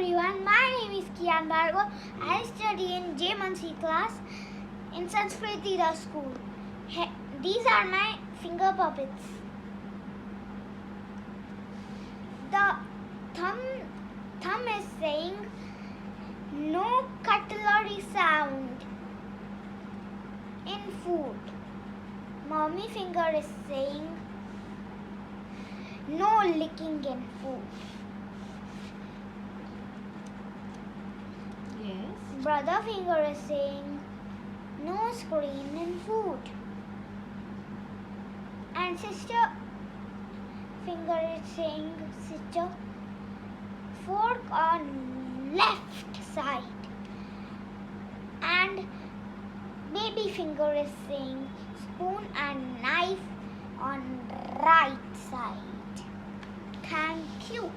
everyone, my name is Kiyan Bhargav. I study in J. Mansi class in Sanskriti school. These are my finger puppets. The thumb is saying no cutlery sound in food. Mommy finger is saying no licking in food. Yes. Brother finger is saying no screen in food. And sister finger is saying, sister, fork on left side. And baby finger is saying spoon and knife on right side. Thank you.